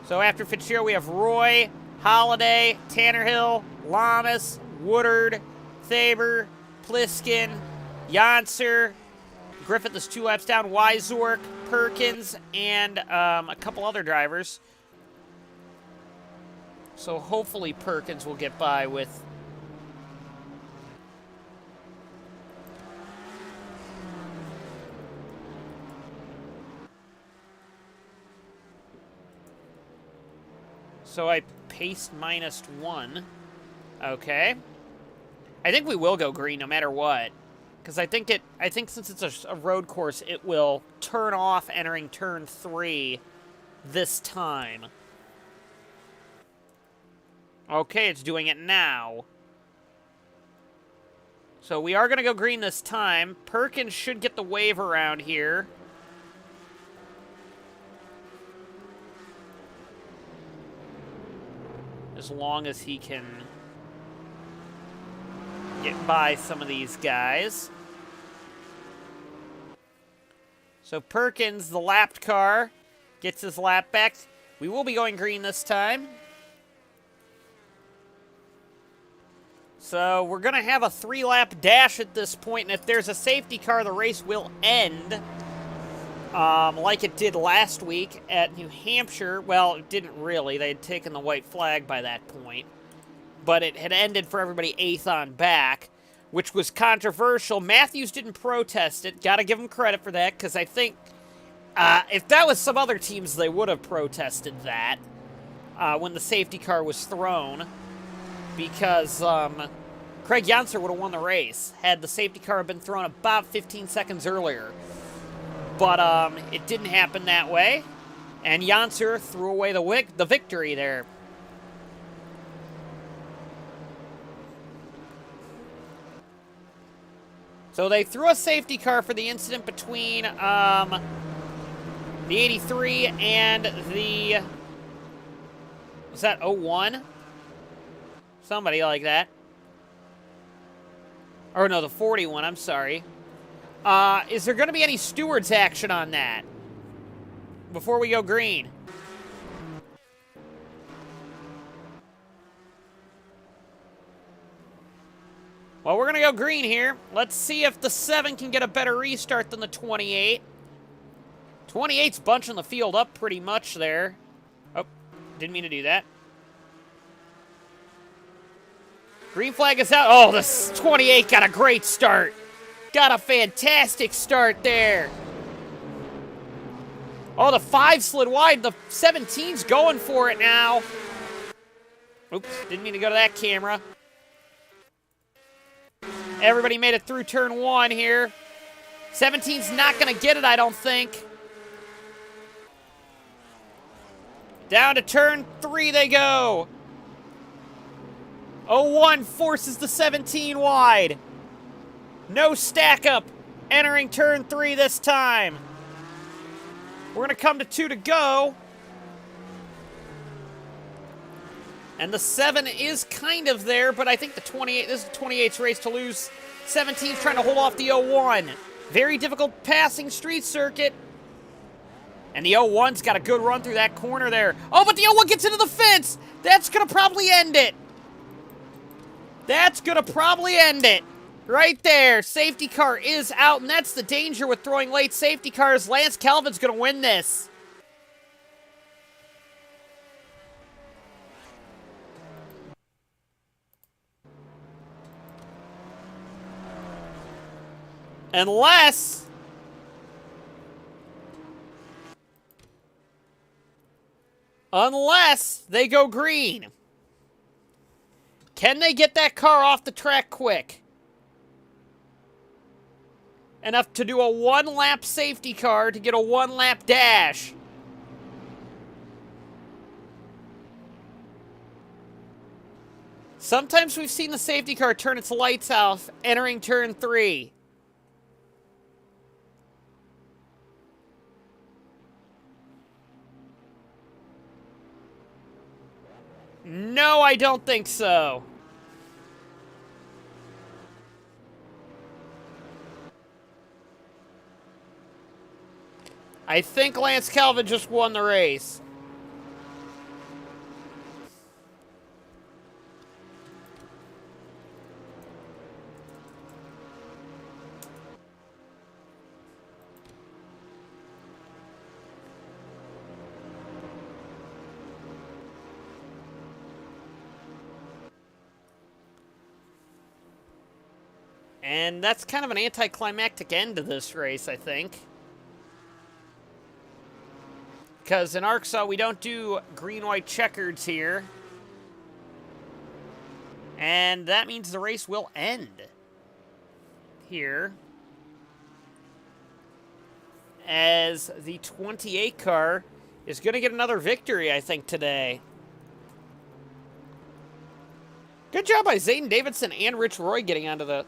So after Fitzgerald, we have Roy, Holiday, Tannerhill, Lamas, Woodard, Thaber, Pliskin, Janser, Griffith is 2 laps down, Wyzork, Perkins, and a couple other drivers. So hopefully Perkins will get by with... So I paced -1. Okay. I think we will go green no matter what. Because I think since it's a road course, it will turn off entering turn 3 this time. Okay, it's doing it now. So we are going to go green this time. Perkins should get the wave around here. As long as he can get by some of these guys. So Perkins, the lapped car, gets his lap back. We will be going green this time. So we're going to have a 3-lap dash at this point, and if there's a safety car, the race will end. Like it did last week at New Hampshire. Well, it didn't really. They had taken the white flag by that point. But it had ended for everybody 8th on back, which was controversial. Matthews didn't protest it. Got to give him credit for that, because I think if that was some other teams, they would have protested that when the safety car was thrown, because Craig Janser would have won the race had the safety car been thrown about 15 seconds earlier. But it didn't happen that way, and Janser threw away the victory there. So they threw a safety car for the incident between the 83 and the... Was that 01? Somebody like that. Or no, the 41, I'm sorry. Is there going to be any stewards action on that before we go green? Well, we're going to go green here. Let's see if the 7 can get a better restart than the 28. 28's bunching the field up pretty much there. Oh, didn't mean to do that. Green flag is out. Oh, this 28 got a great start. Got a fantastic start there. Oh, the 5 slid wide. The 17's going for it now. Oops, didn't mean to go to that camera. Everybody made it through turn 1 here. 17's not going to get it, I don't think. Down to turn 3 they go. 01 forces the 17 wide. No stack up entering turn 3 this time. We're going to come to 2 to go. And the 7 is kind of there, but I think the 28, this is the 28's race to lose. 17's trying to hold off the 01. Very difficult passing street circuit. And the 01's got a good run through that corner there. Oh, but the 01 gets into the fence. That's going to probably end it. That's going to probably end it. Right there. Safety car is out, and that's the danger with throwing late safety cars. Lance Kelvin's going to win this. Unless they go green. Can they get that car off the track quick? Enough to do a one-lap safety car to get a one-lap dash. Sometimes we've seen the safety car turn its lights off entering turn 3. No, I don't think so. I think Lance Calvin just won the race. And that's kind of an anticlimactic end to this race, I think. Because in ARCSOA, we don't do green-white checkers here. And that means the race will end here. As the 28 car is going to get another victory, I think, today. Good job by Zayden Davidson and Rich Roy getting onto the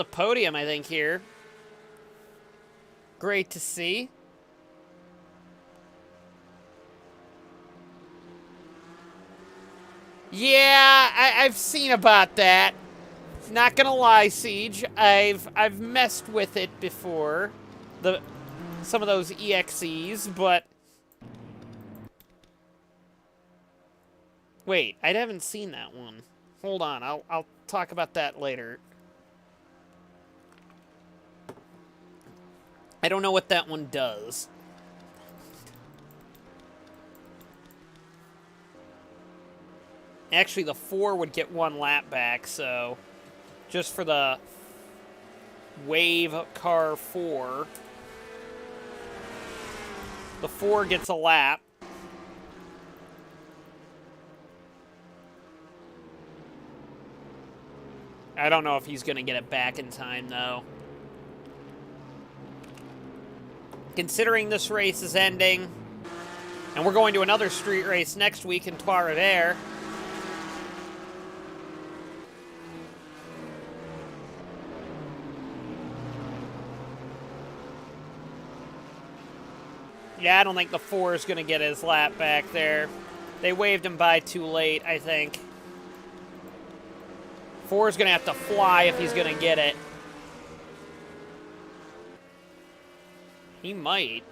podium, I think, here. Great to see. Yeah, I've seen about that. Not gonna lie, Siege. I've messed with it before. Some of those EXEs, but wait, I haven't seen that one. Hold on, I'll talk about that later. I don't know what that one does. Actually, the 4 would get 1 lap back, so just for the Wave Car 4, the 4 gets a lap. I don't know if he's going to get it back in time, though. Considering this race is ending, and we're going to another street race next week in Trois-Rivières. Yeah, I don't think the 4 is going to get his lap back there. They waved him by too late, I think. 4 is going to have to fly if he's going to get it. He might.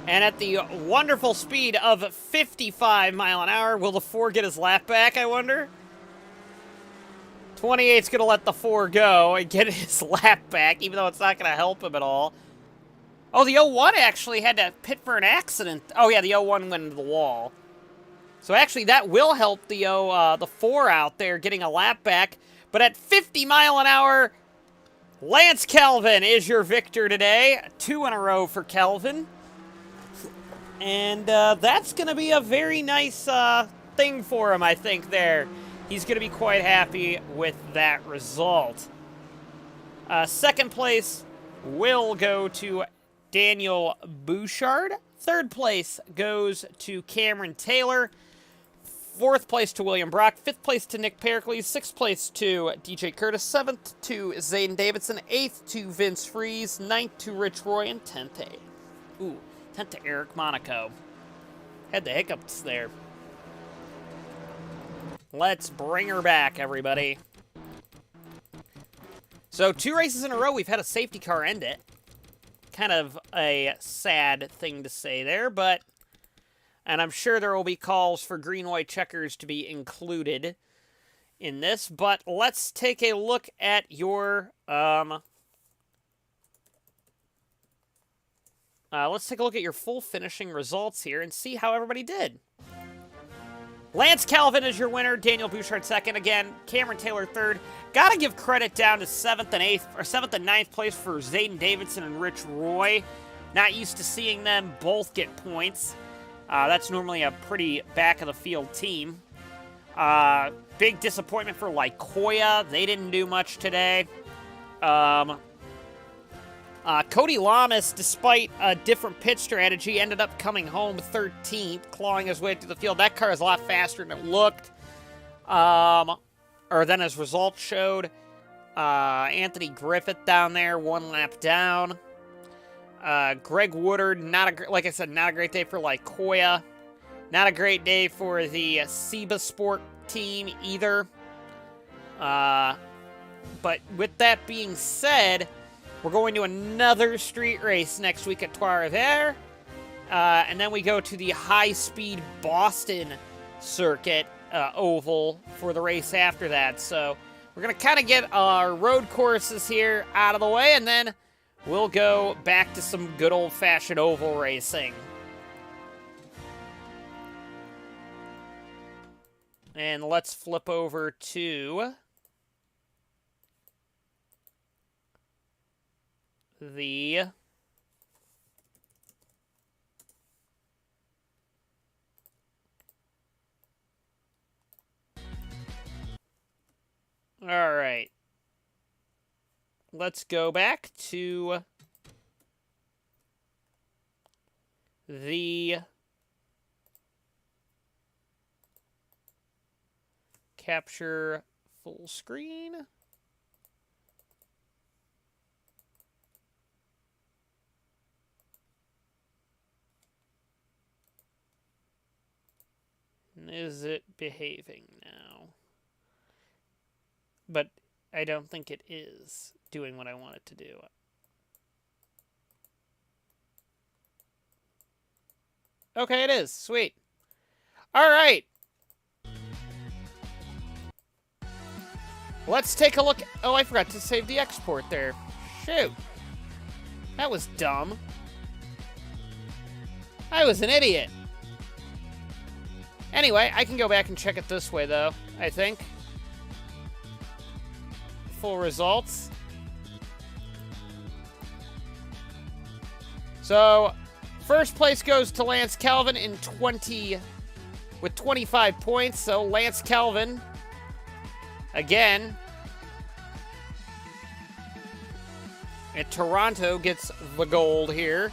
And at the wonderful speed of 55 miles an hour, will the 4 get his lap back, I wonder? 28's going to let the 4 go and get his lap back, even though it's not going to help him at all. Oh, the 01 actually had to pit for an accident. Oh, yeah, the 01 went into the wall. So actually, that will help the 4 out there getting a lap back. But at 50 miles an hour, Lance Calvin is your victor today. 2 in a row for Calvin. And that's going to be a very nice thing for him, I think, there. He's going to be quite happy with that result. Second place will go to Daniel Bouchard. Third place goes to Cameron Taylor. Fourth place to William Brock. Fifth place to Nick Pericles. Sixth place to DJ Curtis. Seventh to Zayden Davidson. Eighth to Vince Freeze. Ninth to Rich Roy. And 10th to Eric Monaco. Had the hiccups there. Let's bring her back, everybody. So 2 races in a row, we've had a safety car end it. Kind of a sad thing to say there, but... And I'm sure there will be calls for green-white checkers to be included in this, but let's take a look at your... let's take a look at your full finishing results here and see how everybody did. Lance Calvin is your winner. Daniel Bouchard second. Again, Cameron Taylor third. Got to give credit down to 7th and 9th place for Zayden Davidson and Rich Roy. Not used to seeing them both get points. That's normally a pretty back-of-the-field team. Big disappointment for Lycoya. They didn't do much today. Cody Lamas, despite a different pitch strategy, ended up coming home 13th, clawing his way through the field. That car is a lot faster than it looked, or than his results showed. Anthony Griffith down there, 1 lap down. Greg Woodard, like I said, not a great day for Lycoya. Not a great day for the Seba Sport team either. But with that being said, we're going to another street race next week at Trois-Rivières. And then we go to the high-speed Boston circuit oval for the race after that. So we're going to kind of get our road courses here out of the way, and then we'll go back to some good old-fashioned oval racing. And let's flip over to the all right. Let's go back to the capture full screen. Is it behaving now? But I don't think it is doing what I want it to do. Okay, it is. Sweet. All right. Let's take a look. Oh, I forgot to save the export there. Shoot. That was dumb. I was an idiot. Anyway, I can go back and check it this way, though, I think. Full results. So, first place goes to Lance Calvin with 25 points. So, Lance Calvin, again, at Toronto, gets the gold here.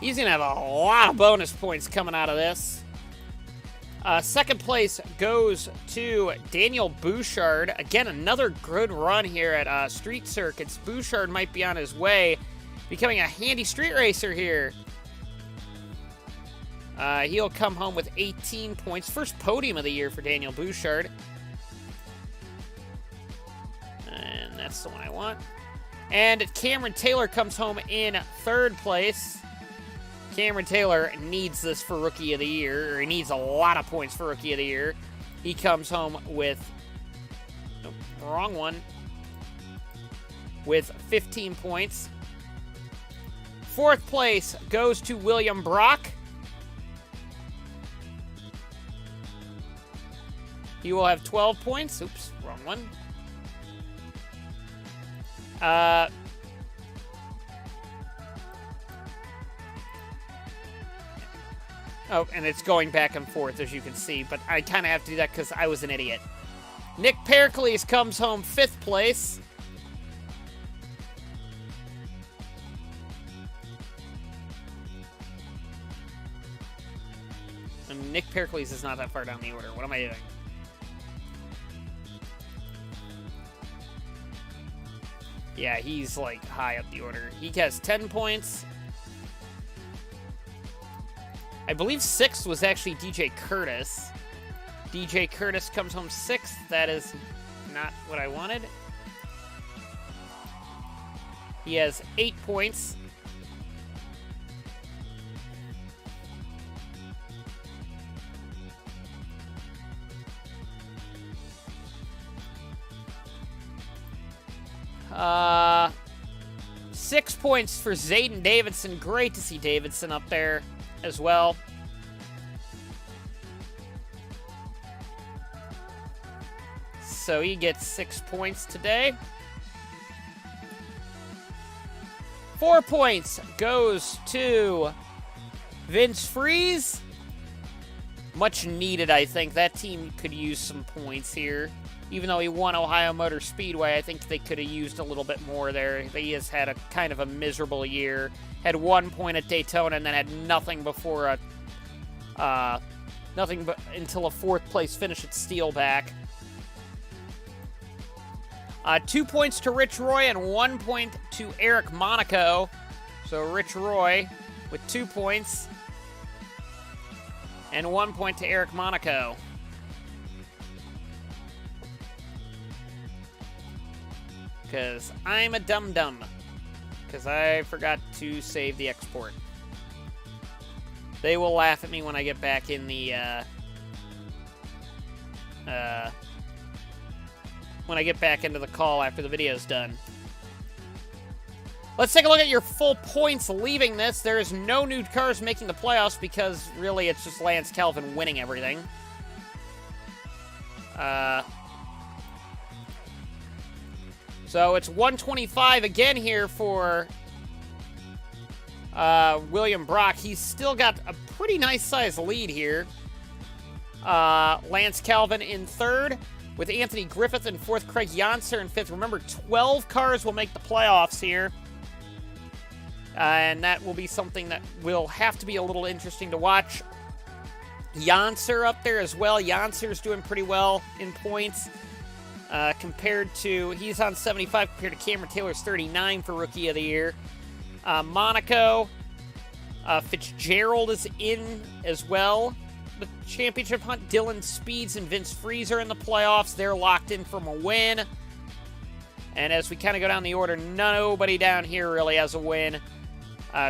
He's going to have a lot of bonus points coming out of this. Second place goes to Daniel Bouchard. Again, another good run here at Street Circuits. Bouchard might be on his way, becoming a handy street racer here. He'll come home with 18 points. First podium of the year for Daniel Bouchard. And that's the one I want. And Cameron Taylor comes home in third place. Cameron Taylor needs this for Rookie of the Year, or he needs a lot of points for Rookie of the Year. He comes home with, oh, wrong one, with 15 points. Fourth place goes to William Brock. He will have 12 points. Oops, wrong one. Oh, and it's going back and forth, as you can see, but I kind of have to do that because I was an idiot. Nick Pericles comes home 5th place. And Nick Pericles is not that far down the order. What am I doing? Yeah, he's, like, high up the order. He has 10 points. I believe 6th was actually DJ Curtis. DJ Curtis comes home 6th. That is not what I wanted. He has 8 points. Uh, 6 points for Zayden Davidson. Great to see Davidson up there as well. so he gets 6 points today. 4 points goes to Vince Freeze. Much needed, I think. That team could use some points here. Even though he won Ohio Motor Speedway, I think they could have used a little bit more there. He has had a kind of a miserable year. Had 1 point at Daytona and then had nothing before nothing but until a 4th place finish at Steelback. 2 points to Rich Roy and 1 point to Eric Monaco. So Rich Roy with 2 points and 1 point to Eric Monaco. Because I'm a dum-dum. Because I forgot to save the export. They will laugh at me when I get back in the, when I get back into the call after the video's done. Let's take a look at your full points leaving this. There is no new cars making the playoffs because really it's just Lance Calvin winning everything. So it's 125 again here for William Brock. He's still got a pretty nice size lead here. Lance Calvin in 3rd with Anthony Griffith in 4th, Craig Janser in 5th. Remember, 12 cars will make the playoffs here. And that will be something that will have to be a little interesting to watch. Janser up there as well. Janser's doing pretty well in points. Compared to, he's on 75 compared to Cameron Taylor's 39 for Rookie of the Year. Monaco, Fitzgerald is in as well. The championship hunt, Dylan Speeds and Vince Freeze are in the playoffs. They're locked in from a win. And as we kind of go down the order, nobody down here really has a win.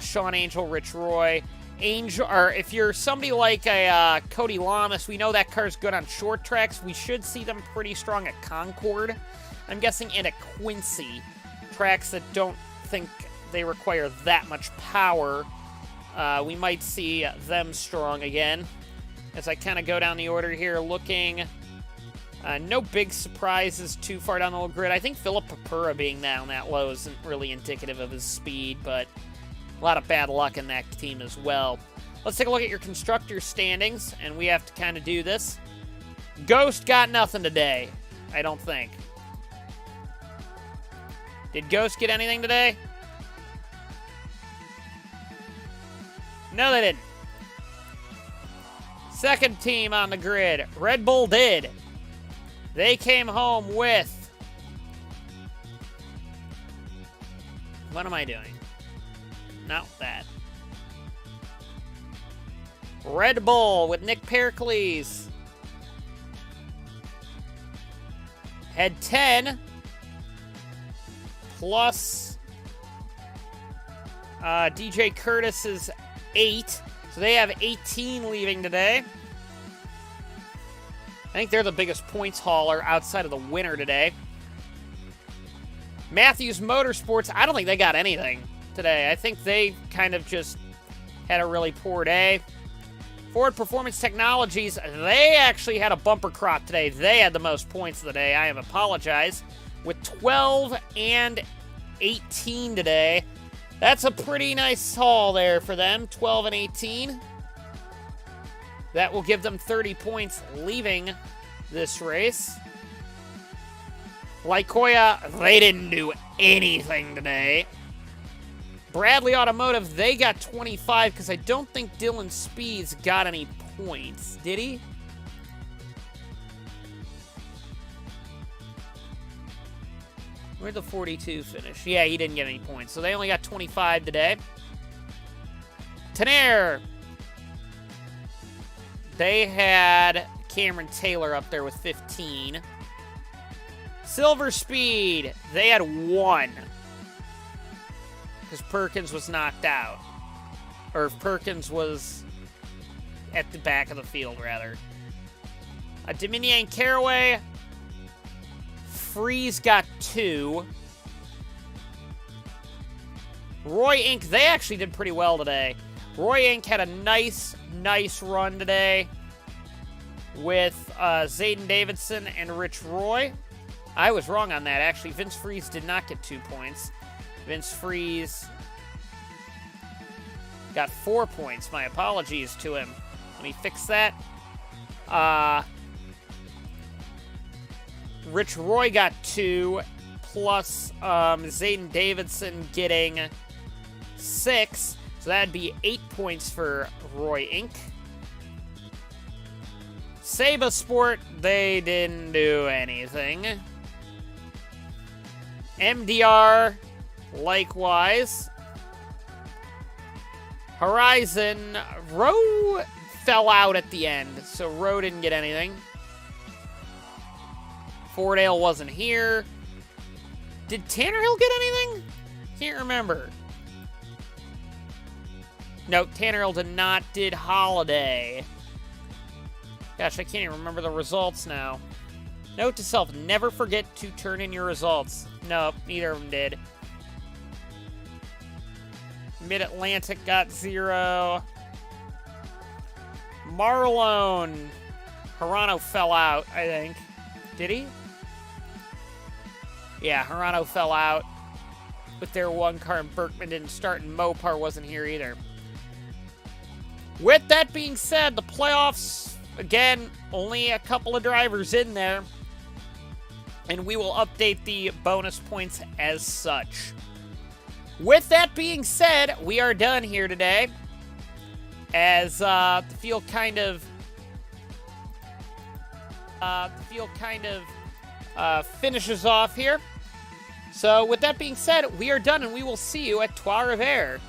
Sean Angel, Rich Roy. Angel, or if you're somebody like a Cody Lamas, we know that car's good on short tracks. We should see them pretty strong at Concord, I'm guessing, and at Quincy. Tracks that don't think they require that much power. We might see them strong again. As I kind of go down the order here, looking, no big surprises too far down the little grid. I think Philip Papura being down that low isn't really indicative of his speed, but a lot of bad luck in that team as well. Let's take a look at your constructor standings, and we have to kind of do this. Ghost got nothing today, I don't think. Did Ghost get anything today? No, they didn't. Second team on the grid, Red Bull did. They came home with... What am I doing? Not that. Red Bull with Nick Pericles. Had 10. Plus DJ Curtis's 8. So they have 18 leaving today. I think they're the biggest points hauler outside of the winner today. Matthews Motorsports, I don't think they got anything today. I think they kind of just had a really poor day. Ford Performance Technologies, they actually had a bumper crop today. They had the most points of the day. I have apologized. With 12 and 18 today. That's a pretty nice haul there for them, 12 and 18. That will give them 30 points leaving this race. Lycoya, they didn't do anything today. Bradley Automotive, they got 25 because I don't think Dylan Speeds got any points. Did he? Where'd the 42 finish? Yeah, he didn't get any points. So they only got 25 today. Tenaire. They had Cameron Taylor up there with 15. Silver Speed. They had 1. Because Perkins was knocked out. Or Perkins was at the back of the field, rather. Dominion Caraway. Freeze got 2. Roy Inc., they actually did pretty well today. Roy Inc. had a nice run today with Zayden Davidson and Rich Roy. I was wrong on that, actually. Vince Freeze did not get 2 points. Vince Freeze got 4 points. My apologies to him. Let me fix that. Rich Roy got 2, plus Zayden Davidson getting 6. So that'd be 8 points for Roy Inc. Saba Sport, they didn't do anything. MDR, likewise. Horizon, Roe fell out at the end, so Roe didn't get anything. Fordale wasn't here. Did Tannerhill get anything? Can't remember. No, Tannerhill did not. Did Holiday. Gosh, I can't even remember the results now. Note to self, never forget to turn in your results. Nope, neither of them did. Mid-Atlantic got 0. Marlone. Hirano fell out, I think. Did he? Yeah, Hirano fell out with their 1 car, and Berkman didn't start, and Mopar wasn't here either. With that being said, the playoffs, again, only a couple of drivers in there, and we will update the bonus points as such. With that being said, we are done here today, as the field kind of finishes off here. So with that being said, we are done, and we will see you at Trois Rivières.